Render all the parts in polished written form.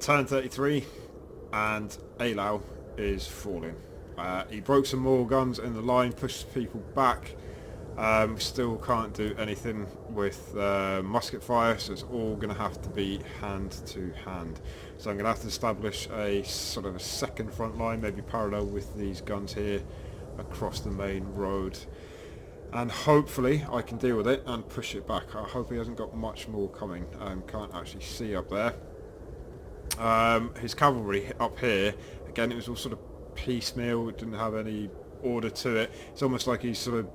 Turn 33, and Eylau is falling. He broke some more guns in the line, pushed people back. Still can't do anything with musket fire, so it's all going to have to be hand to hand. So I'm going to have to establish a sort of a second front line, maybe parallel with these guns here, across the main road. And hopefully I can deal with it and push it back. I hope he hasn't got much more coming. Can't actually see up there. His cavalry up here, again, it was all sort of piecemeal. It didn't have any order to it. It's almost like he's sort of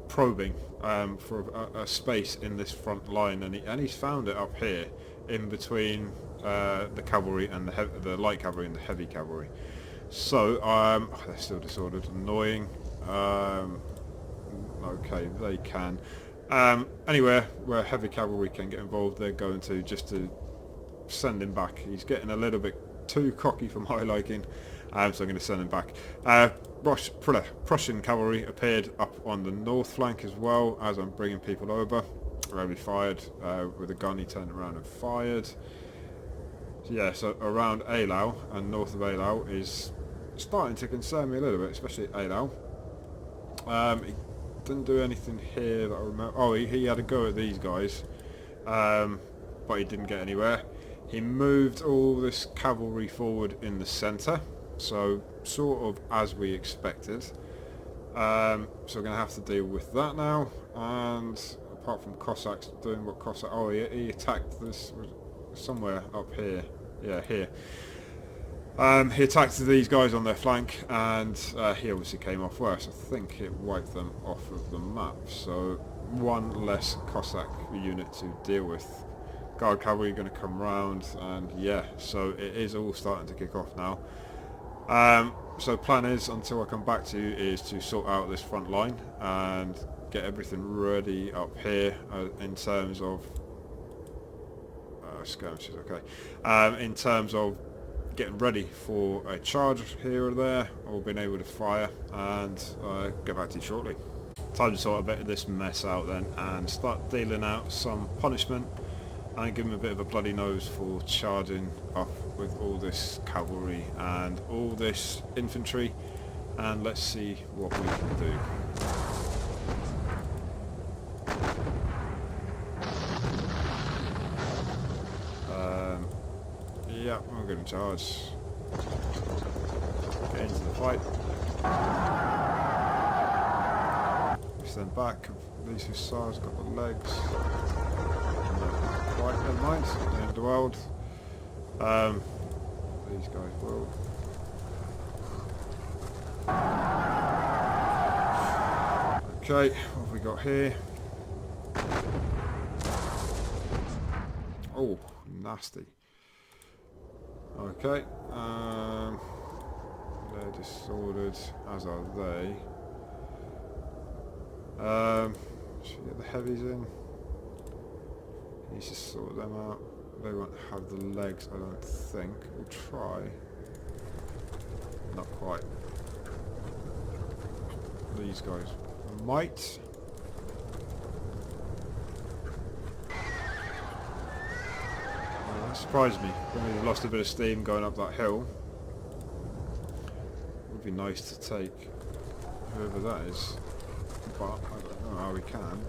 probing for a space in this front line, and he's found it up here in between the cavalry and the light cavalry and the heavy cavalry. So they're still disordered, annoying. Okay, they can. Anywhere where heavy cavalry can get involved, they're going to, just to send him back. He's getting a little bit too cocky for my liking, so I'm going to send him back. Prussian cavalry appeared up on the north flank as well as I'm bringing people over. We fired with a gun. He turned around and fired. So yeah, so around Eylau and north of Eylau is starting to concern me a little bit, especially Eylau. He didn't do anything here that I remember. Oh, he had a go at these guys, but he didn't get anywhere. He moved all this cavalry forward in the centre, so sort of as we expected. So we're going to have to deal with that now. And apart from Cossacks doing what Cossack... Oh, he attacked this somewhere up here. Yeah, here. He attacked these guys on their flank, and he obviously came off worse. I think it wiped them off of the map, so one less Cossack unit to deal with. Guard cavalry are going to come round, and yeah, so it is all starting to kick off now. So plan is, until I come back to you, is to sort out this front line and get everything ready up here in terms of skirmishes. Okay, in terms of getting ready for a charge here or there, or being able to fire, and get back to you shortly. Time to sort a bit of this mess out then and start dealing out some punishment and give him a bit of a bloody nose for charging up with all this cavalry and all this infantry, and let's see what we can do. Yeah, we're going to charge. Get into the fight. Stand back. These hussars got the legs. Quite, never mind. The end of the world. These guys will. Okay, what have we got here? Oh, nasty. Okay, they're disordered, as are they. Should we get the heavies in? Needs to sort them out. They won't have the legs, I don't think. We'll try. Not quite. These guys might. That surprised me. When we lost a bit of steam going up that hill. It would be nice to take whoever that is, but I don't know how we can.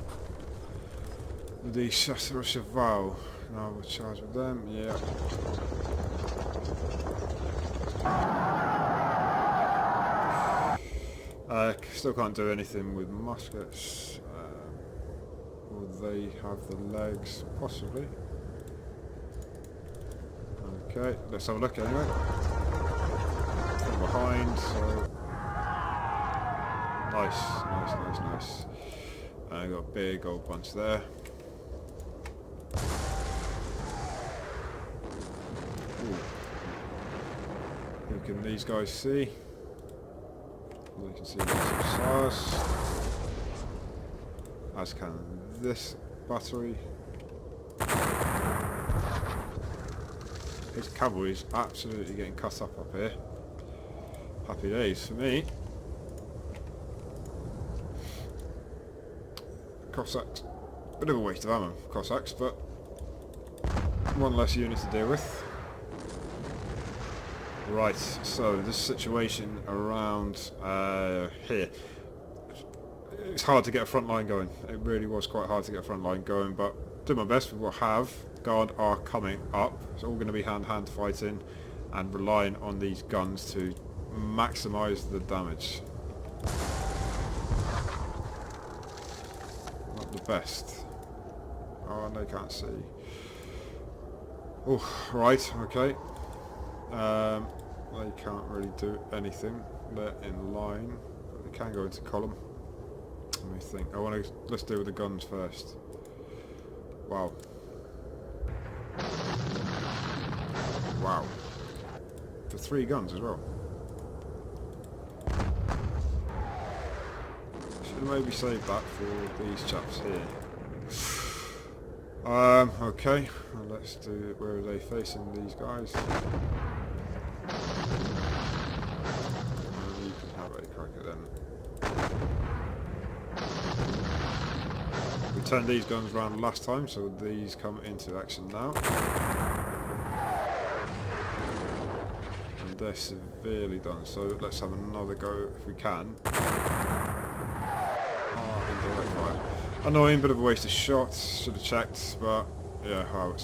The Cheval. Now we'll charge with them. Yeah. Still can't do anything with muskets. Will they have the legs? Possibly. Okay, let's have a look anyway. From behind, so... Nice. I got a big old bunch there. Ooh. Who can these guys see? Well, you can see these stars. As can this battery. His cavalry is absolutely getting cut up here. Happy days for me. Cossacks. Bit of a waste of ammo, Cossacks, but One less unit to deal with. Right, so this situation around here. It's hard to get a front line going. It really was quite hard to get a front line going, but do my best with what I have. Guard are coming up. It's all going to be hand-to-hand fighting and relying on these guns to maximise the damage. Not the best. Oh, and they can't see. Oh, right, okay. They can't really do anything. They're in line. But they can go into column. Let me think. Let's deal with the guns first. Wow. Wow. For 3 guns as well. Should have maybe saved that for these chaps here. Okay. Well, let's do. Where are they facing, these guys? You can have a crack at them. We turned these guns around last time, so these come into action now. And they're severely done, so let's have another go if we can. Indirect fire. Annoying, bit of a waste of shots. Should have checked, but yeah, well,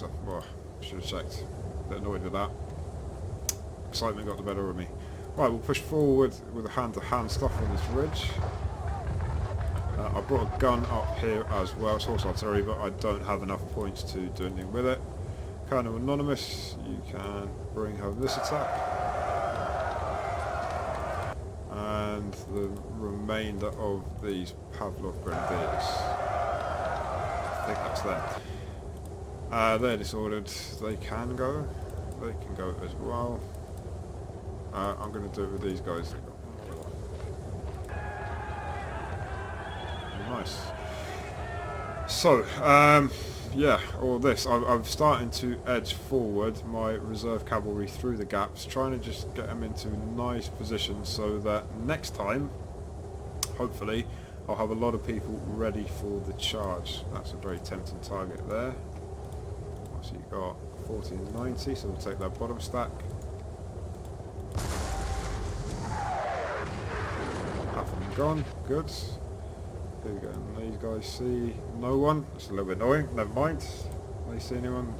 should have checked. A bit annoyed with that. Excitement got the better of me. Right, we'll push forward with the hand-to-hand stuff on this ridge. I brought a gun up here as well. It's horse artillery, but I don't have enough points to do anything with it. Colonel Anonymous, you can bring home this attack. And the remainder of these Pavlov Grenadiers. I think that's them. They're disordered. They can go. They can go as well. I'm going to do it with these guys. Nice. So, yeah, all this. I'm starting to edge forward my reserve cavalry through the gaps, trying to just get them into nice positions so that next time, hopefully, I'll have a lot of people ready for the charge. That's a very tempting target there. So you've got 1490, so we'll take that bottom stack. Half of them gone, good. Here we go, and these guys see no one. It's a little bit annoying, never mind. They see anyone.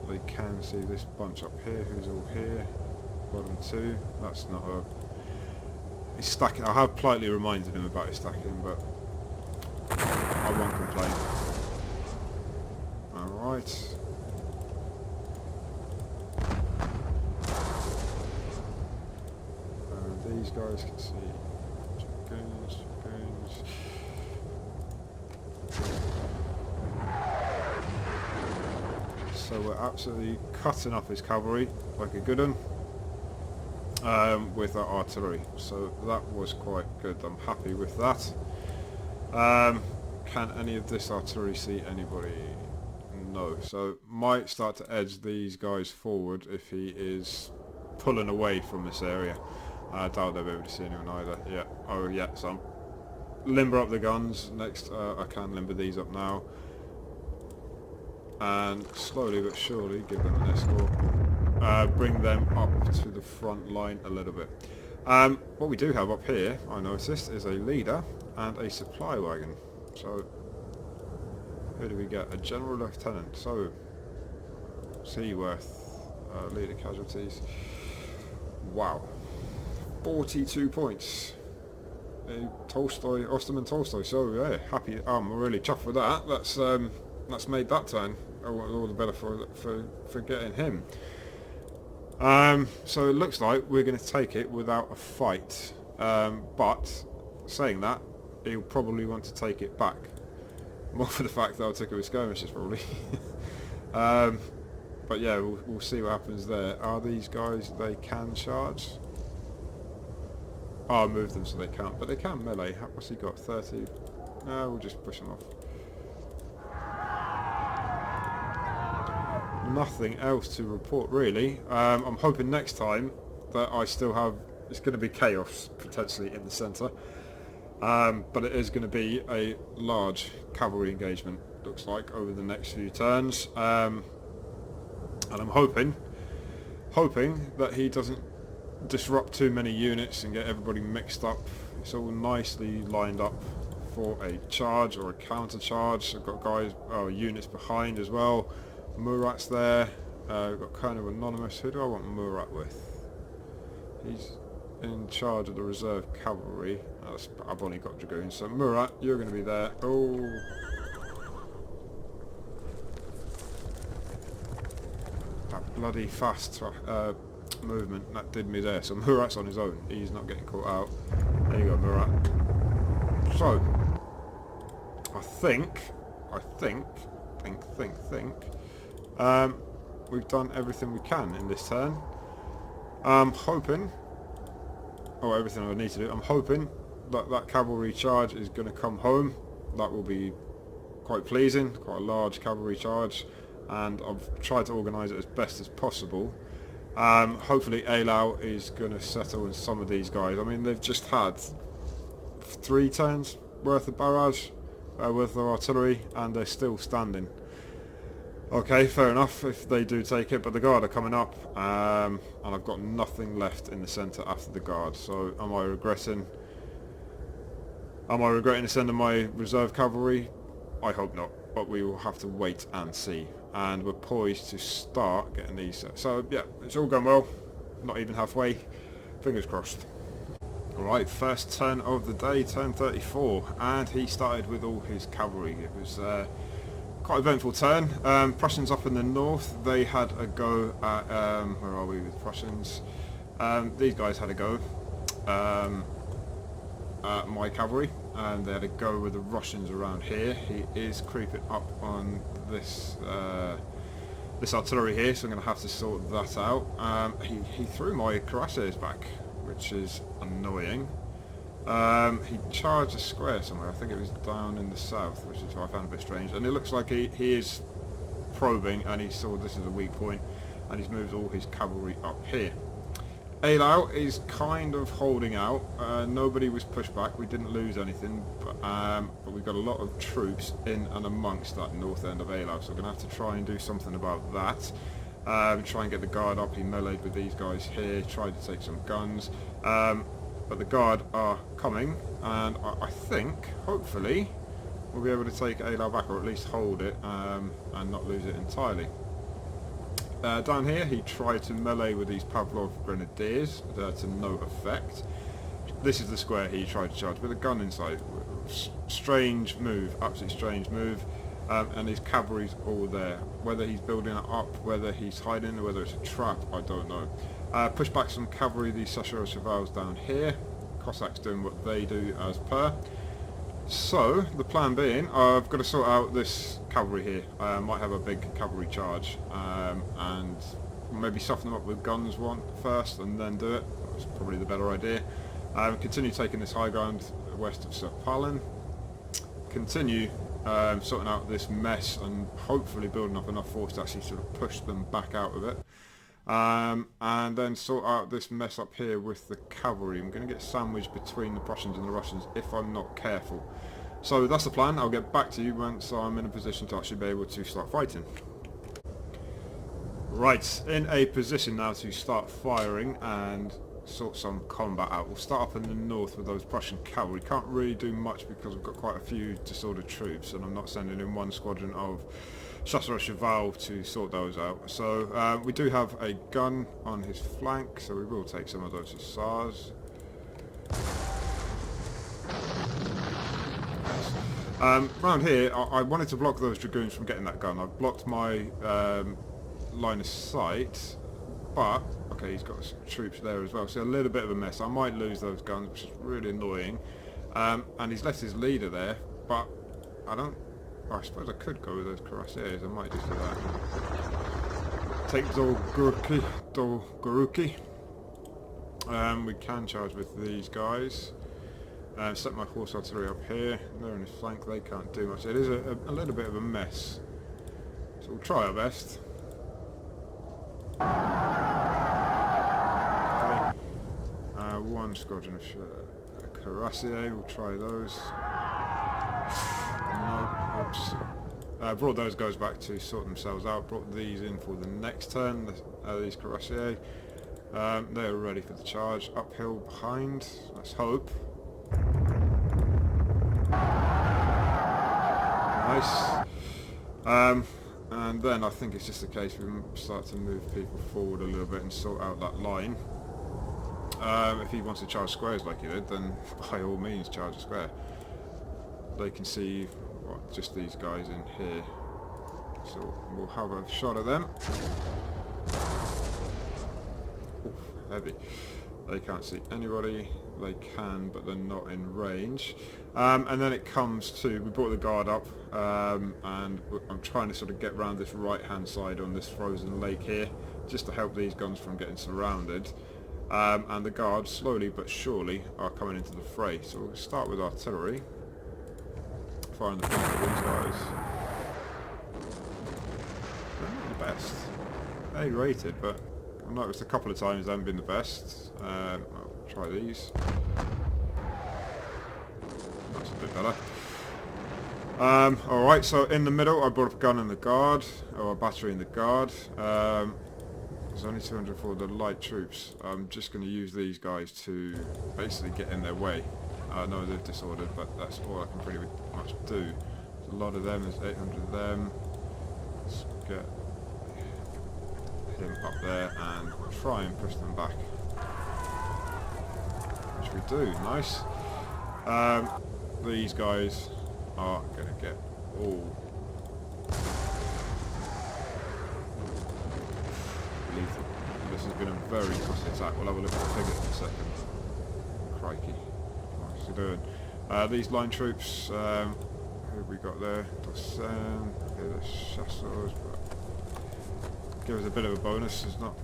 They can see this bunch up here, who's all here. Bottom 2, that's not a... He's stacking. I have politely reminded him about his stacking, but I won't complain. Alright. These guys can see dragoons. So we're absolutely cutting off his cavalry like a good one with our artillery. So that was quite good. I'm happy with that. Can any of this artillery see anybody? No. So might start to edge these guys forward if he is pulling away from this area. I doubt they'll be able to see anyone either. Yeah. Oh yeah. So I'm limber up the guns. Next, I can limber these up now. And slowly but surely give them an escort. Bring them up to the front line a little bit. What we do have up here, I noticed, is a leader and a supply wagon. So, who do we get? A general lieutenant. So, Seaworth, leader casualties. Wow. 42 points. Tolstoy, Osterman Tolstoy. So yeah, happy. I'm really chuffed with that. That's made that turn all the better for getting him. So it looks like we're going to take it without a fight. But saying that, he'll probably want to take it back. More for the fact that I'll take it with skirmishes probably. But yeah, we'll see what happens there. Are these guys? They can charge. Oh, I'll move them so they can't, but they can melee. What's he got? 30? No, we'll just push them off. Nothing else to report really. I'm hoping next time that I still have... It's going to be chaos potentially in the centre. But it is going to be a large cavalry engagement. looks like, over the next few turns. And I'm hoping that he doesn't disrupt too many units and get everybody mixed up. It's all nicely lined up for a charge or a counter charge. I've got guys, units behind as well. Murat's there. We've got kind of anonymous. Who do I want Murat with? He's in charge of the reserve cavalry. I've only got dragoons, so Murat, you're going to be there. Oh, that bloody fast movement, that did me there. So Murat's on his own, he's not getting caught out. There you go, Murat. So I think we've done everything we can in this turn. I'm hoping, everything I need to do, I'm hoping that that cavalry charge is going to come home. That will be quite pleasing, quite a large cavalry charge, and I've tried to organise it as best as possible. Hopefully Eylau is going to settle in some of these guys. I mean, they've just had 3 turns worth of barrage with their artillery, and they're still standing. Okay, fair enough if they do take it, but the guard are coming up, and I've got nothing left in the centre after the guard. So am I regretting sending my reserve cavalry? I hope not, but we will have to wait and see. And we're poised to start getting these. So yeah, it's all going well. Not even halfway. Fingers crossed. Alright, first turn of the day, turn 34, and he started with all his cavalry. It was quite an eventful turn. Prussians up in the north, they had a go at, where are we with Prussians? These guys had a go at my cavalry, and they had a go with the Russians around here. He is creeping up on this this artillery here, so I'm going to have to sort that out. He threw my cuirassiers back, which is annoying. He charged a square somewhere. I think it was down in the south, which is what I found a bit strange. And it looks like he is probing, and he saw this is a weak point, and he's moved all his cavalry up here. Eylau is kind of holding out. Nobody was pushed back. We didn't lose anything, but we've got a lot of troops in and amongst that north end of Eylau, so we're going to have to try and do something about that. Try and get the guard up. He meleeed with these guys here, tried to take some guns, but the guard are coming, and I think, hopefully, we'll be able to take Eylau back, or at least hold it, and not lose it entirely. Down here, he tried to melee with these Pavlov grenadiers to no effect. This is the square he tried to charge with a gun inside. Strange move, absolutely strange move. And his cavalry's all there. Whether he's building it up, whether he's hiding, or whether it's a trap, I don't know. Push back some cavalry, these Chasseurs Chevals down here. Cossacks doing what they do as per. So, the plan being, I've got to sort out this cavalry here. I might have a big cavalry charge, and maybe soften them up with guns first and then do it. That's probably the better idea. Continue taking this high ground west of Sepalen. Continue sorting out this mess and hopefully building up enough force to actually sort of push them back out of it. And then sort out this mess up here with the cavalry. I'm going to get sandwiched between the Prussians and the Russians if I'm not careful. So that's the plan. I'll get back to you once I'm in a position to actually be able to start fighting. Right, in a position now to start firing and sort some combat out. We'll start up in the north with those Prussian cavalry. Can't really do much because we've got quite a few disordered troops, and I'm not sending in one squadron of Chasseurs Cheval to sort those out. So we do have a gun on his flank, so we will take some of those hussars. Around here, I wanted to block those dragoons from getting that gun. I've blocked my line of sight, but okay, he's got some troops there as well, so a little bit of a mess. I might lose those guns, which is really annoying. And he's left his leader there, but I suppose I could go with those cuirassiers. I might just do that. Take Dolgoruki. We can charge with these guys. Set my horse artillery up here. They're in his flank. They can't do much. It is a little bit of a mess. So we'll try our best. Okay. One squadron of cuirassier. We'll try those. No, oops. Brought those guys back to sort themselves out. Brought these in for the next turn. These cuirassiers. They're ready for the charge. Uphill behind. Let's hope. Nice. And then I think it's just a case we start to move people forward a little bit and sort out that line. If he wants to charge squares like he did, then by all means charge a square. They can see just these guys in here. So we'll have a shot at them. Oof, heavy. They can't see anybody. They can, but they're not in range. And then it comes to, we brought the guard up, and I'm trying to sort of get around this right-hand side on this frozen lake here, just to help these guns from getting surrounded. And the guards, slowly but surely, are coming into the fray. So we'll start with artillery. Firing the front of these guys. They're not the best. They rated, but I've noticed a couple of times they haven't been the best. I'll try these. That's a bit better. Alright, so in the middle I brought up a gun in the guard, or a battery in the guard. There's only 200 for the light troops. I'm just going to use these guys to basically get in their way. I know they're disordered, but that's all I can pretty much do. There's a lot of them, there's 800 of them. Let's get him up there and try and push them back. Which we do, nice. These guys are going to get all lethal. This has been a very costly attack. We'll have a look at the figures in a second. Crikey. What's he doing? These line troops, who have we got there? Dossen, okay, the chasseurs, but give us a bit of a bonus. It's not.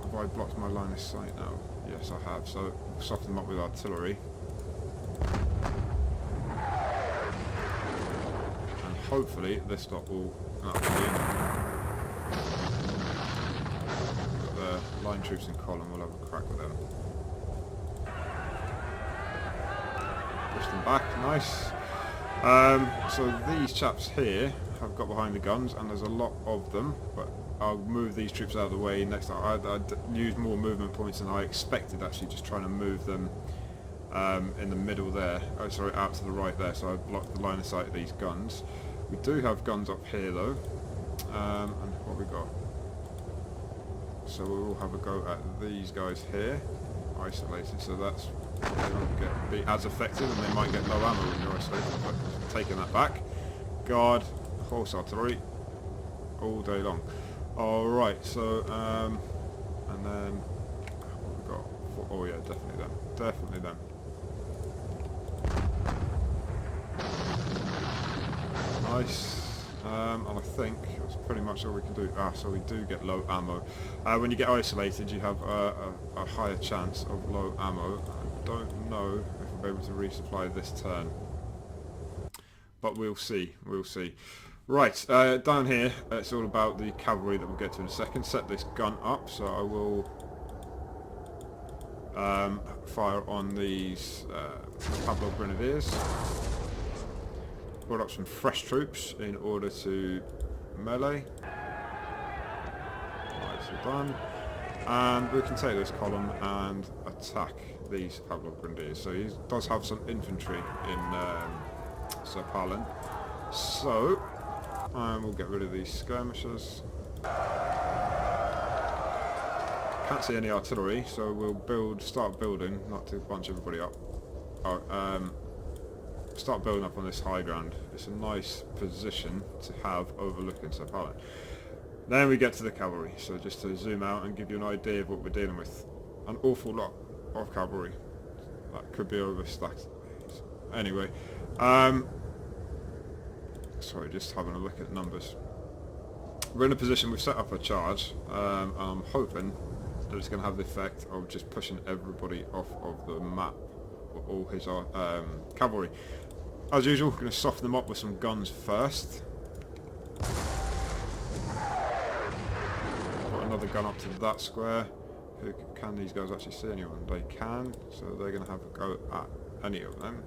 Have I blocked my line of sight now? Yes, I have. So we'll soften them up with artillery. And hopefully this lot will. The line troops in column, we'll have a crack with them. Push them back, nice. So these chaps here have got behind the guns, and there's a lot of them, but I'll move these troops out of the way next time. I'd used more movement points than I expected, actually, just trying to move them in the middle there. Oh, sorry, out to the right there, so I blocked the line of sight of these guns. We do have guns up here though, and what we got? So we will have a go at these guys here, isolated, so that's they won't be as effective, and they might get low ammo when you're isolated, but taking that back. Guard, horse artillery, all day long. Alright, so, and then, what we got? Oh yeah, definitely them. Definitely them. Nice. And I think that's pretty much all we can do. So we do get low ammo. When you get isolated, you have a higher chance of low ammo. I don't know if we'll be able to resupply this turn, but we'll see. We'll see. Right, down here, it's all about the cavalry that we'll get to in a second. Set this gun up, so I will fire on these Pablo Grenadiers. Brought up some fresh troops in order to melee. Nicely done. And we can take this column and attack these Pablo Grenadiers. So he does have some infantry in Sir Palin. So, we'll get rid of these skirmishers. Can't see any artillery, so we'll start building, not to bunch everybody up. Start building up on this high ground. It's a nice position to have overlooking Sir Palin. Then we get to the cavalry, so just to zoom out and give you an idea of what we're dealing with. An awful lot of cavalry. That could be overstacked. Anyway, sorry, just having a look at numbers. We're in a position, we've set up a charge, and I'm hoping that it's going to have the effect of just pushing everybody off of the map, or all his cavalry. As usual, we're going to soften them up with some guns first. Put another gun up to that square. Can these guys actually see anyone? They can, so they're going to have a go at any of them.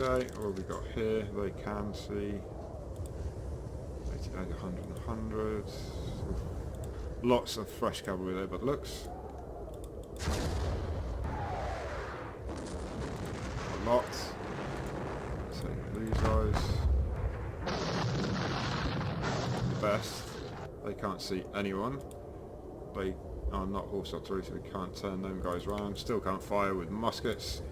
Okay, what have we got here? They can see 89, 100, 100. Lots of fresh cavalry there, but looks a lot. Take these guys. The best. They can't see anyone. They are not horse artillery, so we can't turn them guys around. Still can't fire with muskets.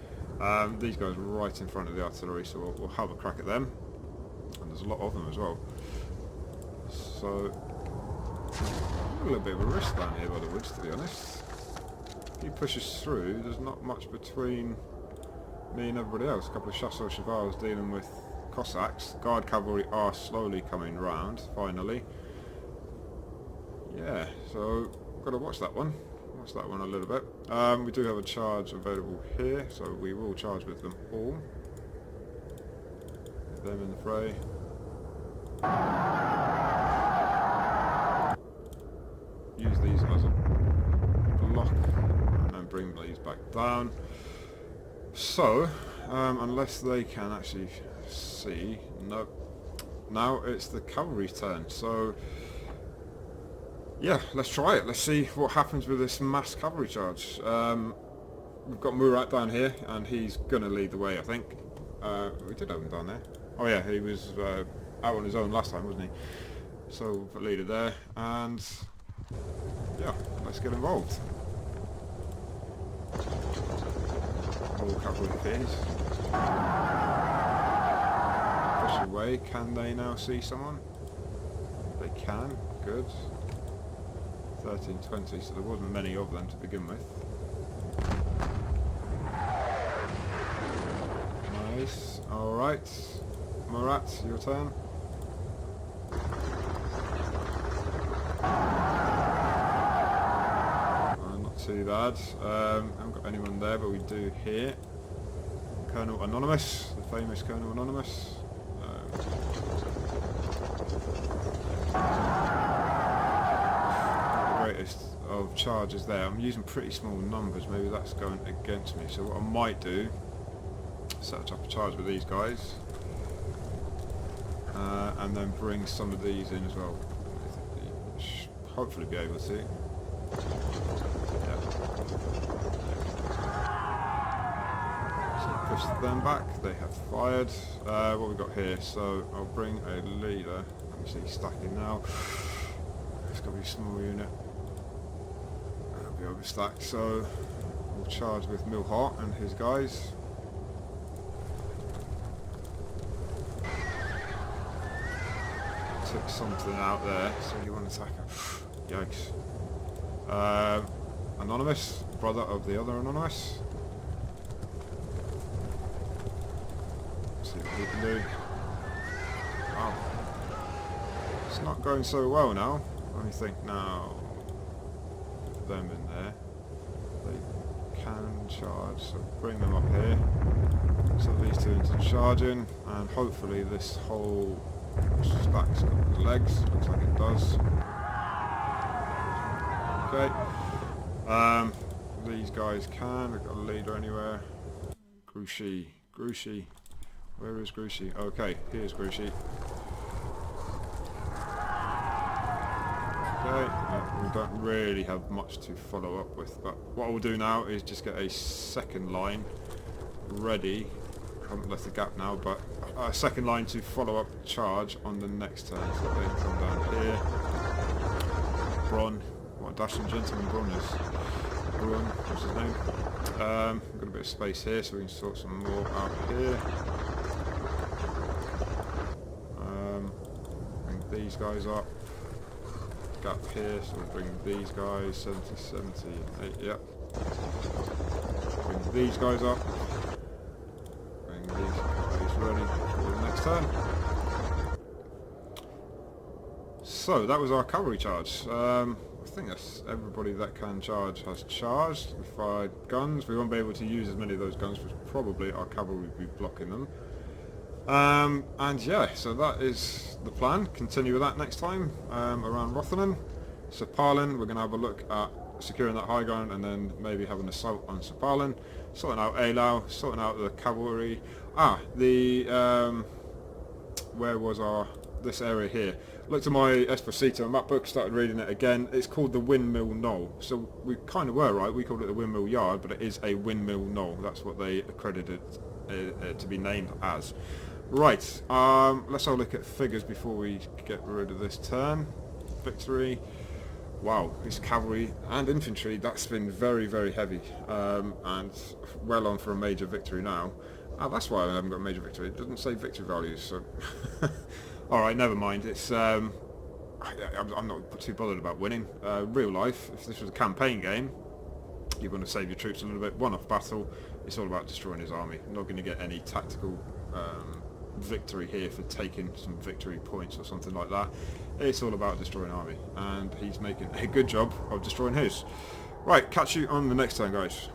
These guys are right in front of the artillery, so we'll have a crack at them. And there's a lot of them as well. So, a little bit of a risk down here by the woods, to be honest. If he pushes through, there's not much between me and everybody else. A couple of chasseurs chevals dealing with Cossacks. Guard cavalry are slowly coming round, finally. Yeah, so got to watch that one. Watch that one a little bit. We do have a charge available here, so we will charge with them all. Get them in the fray. Use these as a block, and then bring these back down. So, unless they can actually see, no. Now it's the cavalry's turn. So, yeah, let's try it. Let's see what happens with this mass cavalry charge. We've got Murat down here, and he's going to lead the way, I think. We did have him down there. Oh yeah, he was out on his own last time, wasn't he? So, leader there, and yeah, let's get involved. All cavalry appears. Push away. Can they now see someone? They can. Good. 13, 20, so there wasn't many of them to begin with. Nice. Alright. Murat, your turn. Not too bad. Haven't got anyone there, but we do here. Colonel Anonymous, the famous Colonel Anonymous. Of charges there. I'm using pretty small numbers, maybe that's going against me, so what I might do, set up a charge with these guys, and then bring some of these in as well. Hopefully be able to. Yeah. So push them back, they have fired. What we got here, so I'll bring a leader. Let me see, stacking now. It's got to be a small unit. Overstacked, so we'll charge with Milhart and his guys. Took something out there, so you want to attack him. Yikes. Anonymous, brother of the other Anonymous. See what we can do. Oh. It's not going so well now. Let me think now. Them in there, they can charge, so bring them up here, so these two into charging, and hopefully this whole stack's got legs. Looks like it does. Okay, these guys can. We've got a leader anywhere. Grouchy, where is Grouchy? Okay, here's Grouchy. Okay, we don't really have much to follow up with, but what I'll do now is just get a second line ready. I haven't left the gap now, but a second line to follow up the charge on the next turn. So they come down here. Bron, what a dashing gentleman Bron is. Bron, what's his name? Got a bit of space here, so we can sort some more out here. Bring these guys up. Gap here, so we'll bring these guys, 70, 70, 8, yep. Bring these guys up. Bring these guys ready for the next turn. So, that was our cavalry charge. I think that's everybody that can charge has charged. We fired guns. We won't be able to use as many of those guns, because probably our cavalry will be blocking them. And yeah, so that is the plan. Continue with that next time around Rotherham. So Parlin, we're going to have a look at securing that high ground, and then maybe have an assault on Sapalin, sorting out Eylau, sorting out the cavalry. Where was this area here? Looked at my Esposito map book, started reading it again. It's called the Windmill Knoll. So we kind of were right. We called it the Windmill Yard, but it is a Windmill Knoll. That's what they accredited to be named as. Right. Let's have a look at figures before we get rid of this turn. Victory. Wow, this cavalry and infantry, that's been very, very heavy, and well on for a major victory now. That's why I haven't got a major victory. It doesn't say victory values, so... Alright, never mind. It's I'm not too bothered about winning. Real life, if this was a campaign game, you're going to save your troops a little bit. One-off battle, it's all about destroying his army. You're not going to get any tactical victory here for taking some victory points or something like that. It's all about destroying army, and he's making a good job of destroying his. Right, catch you on the next time, guys.